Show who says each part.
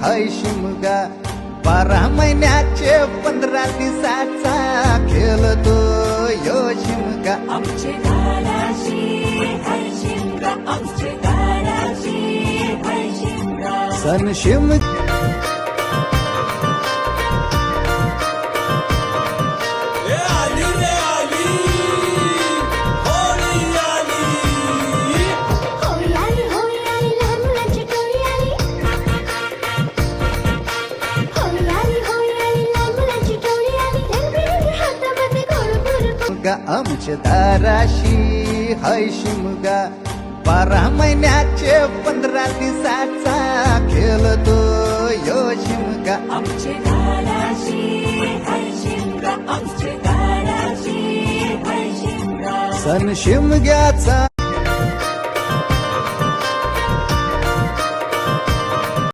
Speaker 1: हाय शिमगा 12 महिन्याचे 15 दिवसाचा खेळतो यो शिमगा
Speaker 2: आमचे धाराशी हाय शिमगा आमचे धाराशी हाय शिमगा
Speaker 1: सण शिमगा आमच्या दाराशी हाय शिमगा 12 महिन्याचे 15 दिवसाचा खेळतो यो शिमगा
Speaker 2: आमचे धाराशी हाय शिमगा आमचे धाराशी हाय शिमगा
Speaker 1: सण शिमग्याचा